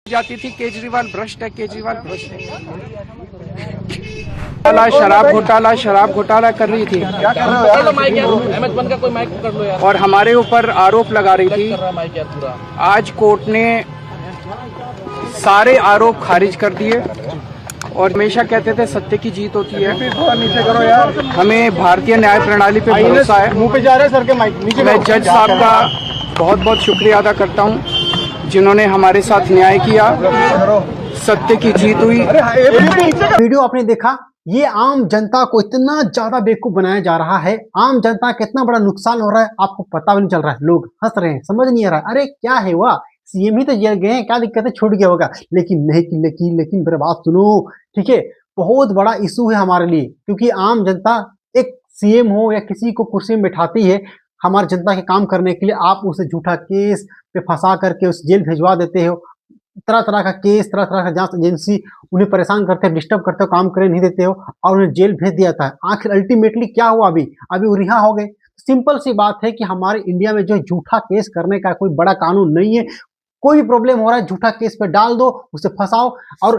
जाती थी केजरीवाल भ्रष्ट है, केजरीवाल भ्रष्ट है। शराब घोटाला कर रही थी क्या कर रहे हो यार? MS1 का कोई माइक पकड़ लो यार। और हमारे ऊपर आरोप लगा रही थी। कर रहा माइक यार पूरा। आज कोर्ट ने सारे आरोप खारिज कर दिए और हमेशा कहते थे सत्य की जीत होती है। नीचे करो यार, हमें भारतीय न्याय प्रणाली पे भरोसा है। मुंह पे जा रहे हैं सर के माइक नीचे। मैं जज साहब का बहुत बहुत शुक्रिया अदा करता हूँ जिन्होंने हमारे साथ न्याय किया, सत्य की जीत हुई। वीडियो आपने देखा, ये आम जनता को इतना ज्यादा बेवकूफ बनाया जा रहा है, आम जनता का इतना बड़ा नुकसान हो रहा है, आपको पता भी नहीं चल रहा है। लोग हंस रहे हैं, समझ नहीं आ रहा है, अरे क्या है हुआ, सीएम ही तो जेल गए हैं, क्या दिक्कत है, छूट गया होगा। लेकिन नहीं, लेकिन मेरे बात सुनो, ठीक है, बहुत बड़ा इशू है हमारे लिए, क्योंकि आम जनता एक सीएम हो या किसी को कुर्सी में बैठाती है हमारी जनता के काम करने के लिए, आप उसे झूठा केस पे फंसा करके उस जेल भिजवा देते हो। तरह तरह का केस, तरह तरह का जांच एजेंसी उन्हें परेशान करते हो, डिस्टर्ब करते हो, काम करने नहीं देते हो और उन्हें जेल भेज दिया था। आखिर अल्टीमेटली क्या हुआ? अभी वो रिहा हो गए। सिंपल सी बात है कि हमारे इंडिया में जो झूठा केस करने का कोई बड़ा कानून नहीं है। कोई भी प्रॉब्लम हो रहा है, झूठा केस पे डाल दो, उसे फंसाओ। और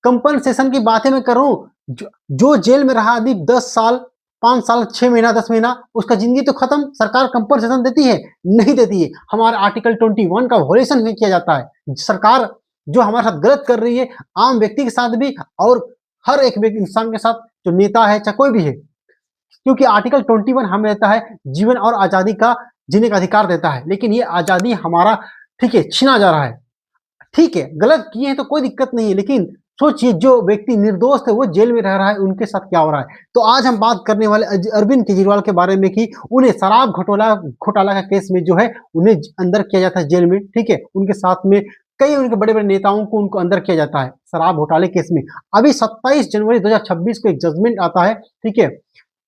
कंपनसेशन की बातें मैं करूं, जो जेल में रहा आदमी 10 साल, 5 साल, 6 महीना, 10 महीना, उसका जिंदगी तो खत्म, सरकार कंपनसेशन देती है? नहीं देती है। हमारा आर्टिकल 21 का वॉयलेशन किया जाता है। सरकार जो हमारे साथ गलत कर रही है, आम व्यक्ति के साथ भी और हर एक इंसान के साथ, जो नेता है चाहे कोई भी है, क्योंकि आर्टिकल 21 हमें देता है जीवन और आजादी का जीने का अधिकार देता है। लेकिन ये आजादी हमारा, ठीक है, छीना जा रहा है। ठीक है, गलत किए हैं तो कोई दिक्कत नहीं है, लेकिन सोचिए जो व्यक्ति निर्दोष थे वो जेल में रह रहा है, उनके साथ क्या हो रहा है। तो आज हम बात करने वाले अरविंद केजरीवाल के बारे में कि उन्हें शराब घोटाला का केस में जो है उन्हें अंदर किया जाता है जेल में। ठीक है, उनके साथ में कई उनके बड़े बड़े नेताओं को उनको अंदर किया जाता है शराब घोटाले केस में। अभी 27 जनवरी 2026 को एक जजमेंट आता है, ठीक है,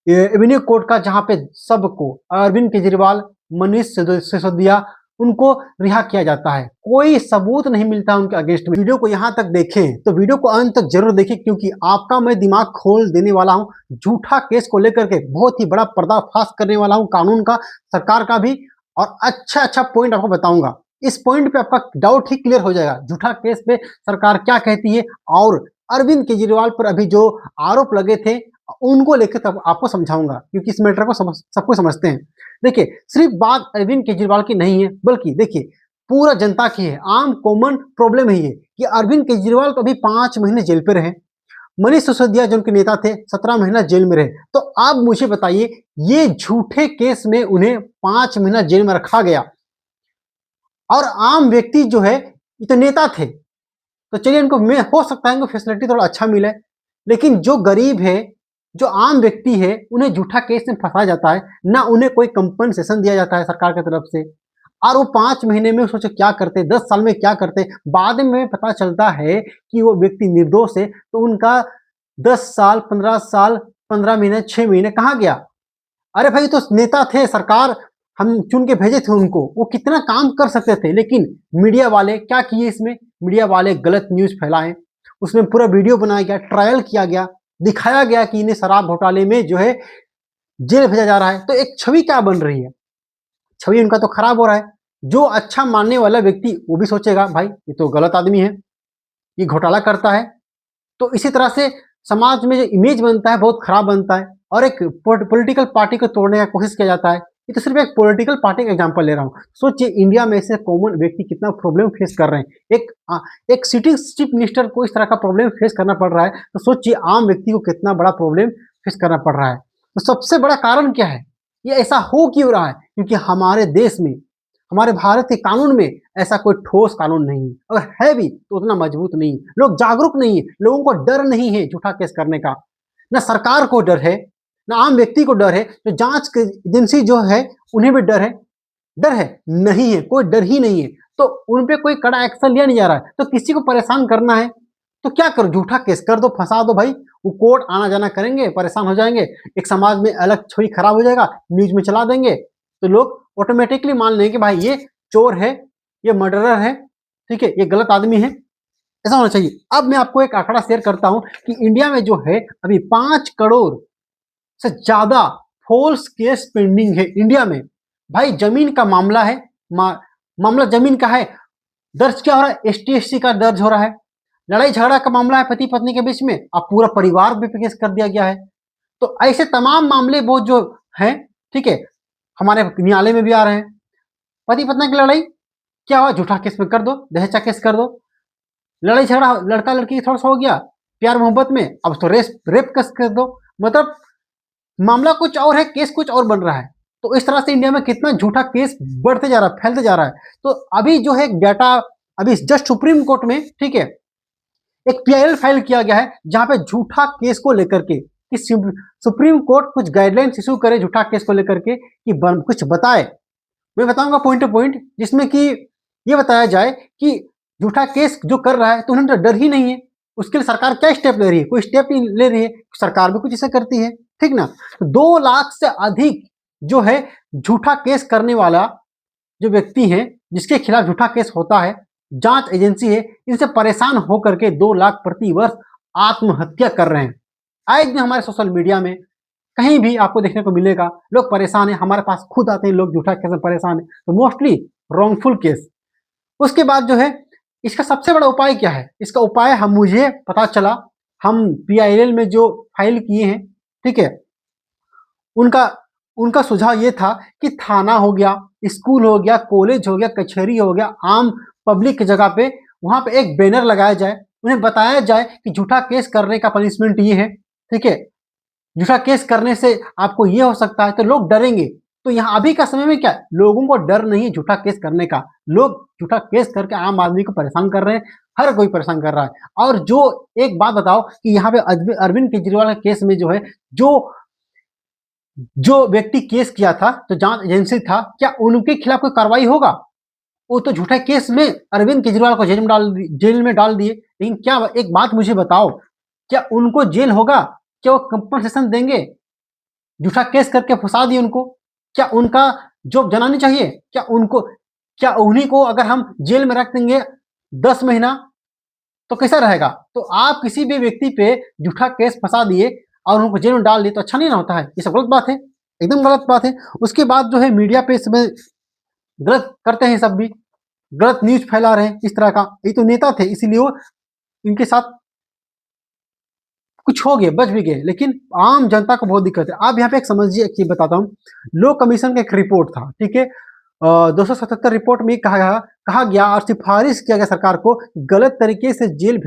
एवेन्यू कोर्ट का, जहां पे सबको अरविंद केजरीवाल, मनीष सिसोदिया, उनको रिहा किया जाता है। कोई सबूत नहीं मिलता उनके अगेंस्ट में। वीडियो को यहां तक देखें तो वीडियो को अंत तक जरूर देखें, क्योंकि आपका मैं दिमाग खोल देने वाला हूं। झूठा केस को लेकर के बहुत ही बड़ा पर्दाफाश करने वाला हूं, कानून का, सरकार का भी, और अच्छा पॉइंट आपको बताऊंगा। इस पॉइंट पे आपका डाउट ही क्लियर हो जाएगा, झूठा केस पे सरकार क्या कहती है और अरविंद केजरीवाल पर अभी जो आरोप लगे थे उनको लेकर तब आपको समझाऊंगा, क्योंकि इस मैटर को सबको समझते हैं। देखिए, सिर्फ बात अरविंद केजरीवाल की नहीं है, बल्कि देखिए पूरा जनता की है। आम कॉमन प्रॉब्लम है ये कि अरविंद केजरीवाल तो अभी 5 महीने जेल पे रहे, मनीष सिसोदिया जो उनके नेता थे 17 महीना जेल में रहे। तो आप मुझे बताइए, ये झूठे केस में उन्हें 5 महीना जेल में रखा गया, और आम व्यक्ति जो है, ये तो नेता थे, तो चलिए इनको में हो सकता है इनको फैसिलिटी थोड़ा अच्छा मिले, लेकिन जो गरीब है, जो आम व्यक्ति है, उन्हें झूठा केस में फंसाया जाता है, ना उन्हें कोई कंपनसेशन दिया जाता है सरकार की तरफ से। और वो 5 महीने में सोचो क्या करते, 10 साल में क्या करते। बाद में पता चलता है कि वो व्यक्ति निर्दोष है, तो उनका 10 साल, 15 साल, 15 महीने, 6 महीने कहाँ गया? अरे भाई, तो नेता थे, सरकार हम चुन के भेजे थे उनको, वो कितना काम कर सकते थे। लेकिन मीडिया वाले क्या किए, इसमें मीडिया वाले गलत न्यूज फैलाएं, उसमें पूरा वीडियो बनाया गया, ट्रायल किया गया, दिखाया गया कि इन्हें शराब घोटाले में जो है जेल भेजा जा रहा है। तो एक छवि क्या बन रही है, छवि उनका तो खराब हो रहा है। जो अच्छा मानने वाला व्यक्ति वो भी सोचेगा भाई ये तो गलत आदमी है, ये घोटाला करता है। तो इसी तरह से समाज में जो इमेज बनता है बहुत खराब बनता है, और एक पॉलिटिकल पार्टी को तोड़ने का कोशिश किया जाता है। ये तो सिर्फ एक पॉलिटिकल पार्टी का एग्जांपल ले रहा हूँ। सोचिए इंडिया में ऐसे कॉमन व्यक्ति कितना प्रॉब्लम फेस कर रहे हैं। एक सिटिंग चीफ मिनिस्टर को इस तरह का प्रॉब्लम फेस करना पड़ रहा है, तो सोचिए आम व्यक्ति को कितना बड़ा प्रॉब्लम फेस करना पड़ रहा है। तो सबसे बड़ा कारण क्या है, ये ऐसा हो क्यों रहा है? क्योंकि हमारे देश में, हमारे भारत के कानून में ऐसा कोई ठोस कानून नहीं है, अगर है भी तो उतना मजबूत नहीं है। लोग जागरूक नहीं है, लोगों को डर नहीं है झूठा केस करने का। ना सरकार को डर है, ना आम व्यक्ति को डर है, जो जांच एजेंसी जो है उन्हें भी डर है। नहीं है, कोई डर ही नहीं है। तो उन पे कोई कड़ा एक्शन लिया नहीं जा रहा है। तो किसी को परेशान करना है तो क्या करो, झूठा केस कर दो, फंसा दो भाई। वो कोर्ट आना जाना करेंगे, परेशान हो जाएंगे, एक समाज में अलग छवि खराब हो जाएगा, न्यूज में चला देंगे, तो लोग ऑटोमेटिकली मान लेंगे कि भाई ये चोर है, ये मर्डरर है, ठीक है, ये गलत आदमी है। ऐसा होना चाहिए। अब मैं आपको एक आंकड़ा शेयर करता हूं कि इंडिया में जो है अभी 5 करोड़ से ज्यादा फॉल्स केस पेंडिंग है इंडिया में। भाई जमीन का मामला है, मामला जमीन का है, दर्ज क्या हो रहा है, ST/SC का दर्ज हो रहा है। लड़ाई झगड़ा का मामला है पति पत्नी के बीच में, अब पूरा परिवार भी केस कर दिया गया है। तो ऐसे तमाम मामले बहुत जो हैं, ठीक है, हमारे न्यायालय में भी आ रहे हैं। पति पत्नी की लड़ाई क्या हुआ, झूठा केस में कर दो, दहेज केस कर दो। लड़ाई झगड़ा लड़का लड़की थोड़ा सा हो गया प्यार मोहब्बत में, अब तो रेप केस कर दो। मतलब मामला कुछ और है, केस कुछ और बन रहा है। तो इस तरह से इंडिया में कितना झूठा केस बढ़ते जा रहा है, फैलते जा रहा है। तो अभी जो है डाटा, अभी जस्ट सुप्रीम कोर्ट में, ठीक है, एक PIL फाइल किया गया है जहां पे झूठा केस को लेकर के कि सुप्रीम कोर्ट कुछ गाइडलाइंस इशू करे झूठा केस को लेकर के, कि कुछ बताए। मैं बताऊंगा पॉइंट टू पॉइंट, जिसमें कि ये बताया जाए कि झूठा केस जो कर रहा है तो उन्हें तो डर ही नहीं है, उसके लिए सरकार क्या स्टेप ले रही है, कोई स्टेप नहीं ले रही है। सरकार भी कुछ ऐसा करती है, ठीक ना। तो 2 लाख से अधिक जो है झूठा केस करने वाला जो व्यक्ति है, जिसके खिलाफ झूठा केस होता है, जांच एजेंसी है, इनसे परेशान होकर के 2 लाख प्रति वर्ष आत्महत्या कर रहे हैं। आए दिन हमारे सोशल मीडिया में कहीं भी आपको देखने को मिलेगा, लोग परेशान है, हमारे पास खुद आते हैं लोग झूठा केस में परेशान है, तो मोस्टली रॉन्गफुल केस। उसके बाद जो है इसका सबसे बड़ा उपाय क्या है, इसका उपाय मुझे पता चला, हम PIL में जो फाइल किए हैं, ठीक है, उनका सुझाव ये था कि थाना हो गया, स्कूल हो गया, कॉलेज हो गया, कचहरी हो गया, आम पब्लिक की जगह पे वहां पे एक बैनर लगाया जाए, उन्हें बताया जाए कि झूठा केस करने का पनिशमेंट ये है, ठीक है, झूठा केस करने से आपको ये हो सकता है, तो लोग डरेंगे। तो यहाँ अभी का समय में क्या, लोगों को डर नहीं है झूठा केस करने का, लोग झूठा केस करके आम आदमी को परेशान कर रहे हैं, हर कोई परेशान कर रहा है। और जो एक बात बताओ कि यहाँ पे अरविंद केजरीवाल के केस में जो है, जो व्यक्ति केस किया था, जो जांच एजेंसी था, क्या उनके खिलाफ कोई कार्रवाई होगा? वो तो झूठा केस में अरविंद केजरीवाल को जेल में डाल दिए, लेकिन क्या, एक बात मुझे बताओ, क्या उनको जेल होगा? क्या वो कंपनसेशन देंगे? झूठा केस करके फंसा दिए उनको, क्या उनका जॉब जलानी चाहिए? क्या उन्हीं को अगर हम जेल में रख देंगे 10 महीना तो कैसा रहेगा? तो आप किसी भी व्यक्ति पे झूठा केस फंसा दिए और उनको जेल में डाल दिए तो अच्छा नहीं ना होता है? ये सब गलत बात है, एकदम गलत बात है। उसके बाद जो है मीडिया पे इस समय गलत करते हैं, सब भी गलत न्यूज फैला रहे हैं इस तरह का। ये तो नेता थे, इसीलिए वो इनके साथ कुछ हो गए, बच भी गए, लेकिन आम जनता को बहुत दिक्कत है। आप यहाँ पे एक समझिए, एक चीज बताता हूँ, लो कमीशन का एक रिपोर्ट था, ठीक है, 277 रिपोर्ट में कहा गया और सिफारिश किया गया सरकार को, गलत तरीके से जेल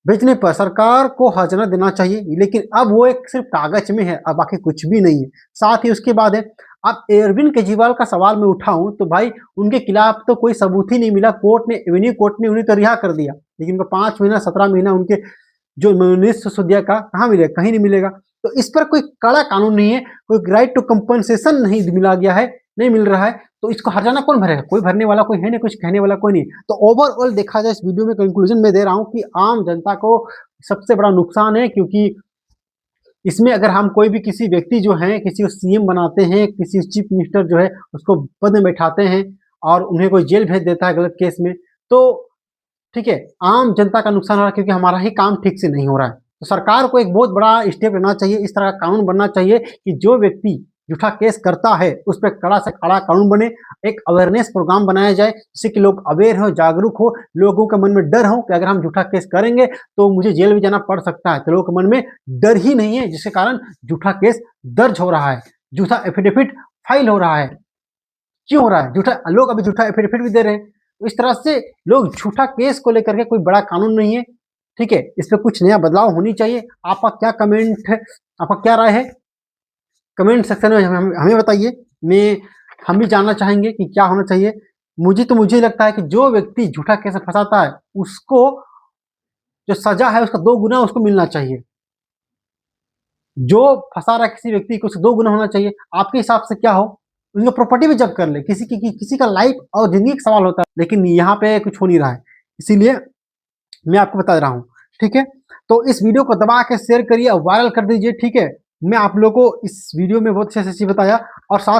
भेजने पर सरकार को हर्जाना देना चाहिए, लेकिन अब वो एक सिर्फ कागज में है, अब बाकी कुछ भी नहीं है। साथ ही उसके बाद है, अब अरविंद केजरीवाल का सवाल मैं उठाऊं तो भाई उनके खिलाफ तो कोई सबूत ही नहीं मिला, एवेन्यू कोर्ट ने उन्हें तो रिहा कर दिया, लेकिन उनको 5 महीना 17 महीना उनके जो मनोनीत सिसोदिया का कहाँ मिलेगा? कहीं नहीं मिलेगा। तो इस पर कोई कड़ा कानून नहीं है, कोई राइट टू कंपनसेशन नहीं मिला गया है, नहीं मिल रहा है, तो इसको हर्जाना कौन भरेगा? कोई भरने वाला कोई है नहीं, कुछ कहने वाला कोई नहीं। तो ओवरऑल देखा जाए इस वीडियो में कंक्लूजन में दे रहा हूं कि आम जनता को सबसे बड़ा नुकसान है, क्योंकि इसमें अगर हम कोई भी किसी व्यक्ति जो है, किसी को CM बनाते हैं, किसी चीफ मिनिस्टर जो है उसको पद में बैठाते हैं और उन्हें कोई जेल भेज देता है गलत केस में, तो ठीक है, आम जनता का नुकसान हो रहा है, क्योंकि हमारा ही काम ठीक से नहीं हो रहा है। तो सरकार को एक बहुत बड़ा स्टेप लेना चाहिए, इस तरह का कानून बनना चाहिए कि जो व्यक्ति झूठा केस करता है उस पर कड़ा से कड़ा कानून बने, एक अवेयरनेस प्रोग्राम बनाया जाए जिससे कि लोग अवेयर हो, जागरूक हो, लोगों के मन में डर हो कि अगर हम झूठा केस करेंगे तो मुझे जेल भी जाना पड़ सकता है। तो लोगों के मन में डर ही नहीं है, जिसके कारण झूठा केस दर्ज हो रहा है, झूठा एफिडेविट फाइल हो रहा है। क्यों हो रहा है? झूठा लोग अभी झूठा एफिडेविट भी दे रहे हैं। तो इस तरह से लोग झूठा केस को लेकर के, कोई बड़ा कानून नहीं है, ठीक है, इस पर कुछ नया बदलाव होनी चाहिए। आपका क्या कमेंट है, आपका क्या राय है? कमेंट सेक्शन में हमें बताइए, हम भी जानना चाहेंगे कि क्या होना चाहिए। मुझे लगता है कि जो व्यक्ति झूठा केस में फंसाता है उसको जो सजा है उसका 2 गुना उसको मिलना चाहिए। जो फंसा रहा है किसी व्यक्ति को, उसको 2 गुना होना चाहिए। आपके हिसाब से क्या हो? उनका प्रॉपर्टी भी जब्त कर ले, किसी का लाइफ और जिंदगी का सवाल होता है, लेकिन यहाँ पे कुछ हो नहीं रहा है, इसीलिए मैं आपको बता रहा हूँ, ठीक है। तो इस वीडियो को दबा के शेयर करिए और वायरल कर दीजिए, ठीक है। मैं आप लोगों को इस वीडियो में बहुत अच्छे से बताया और साथ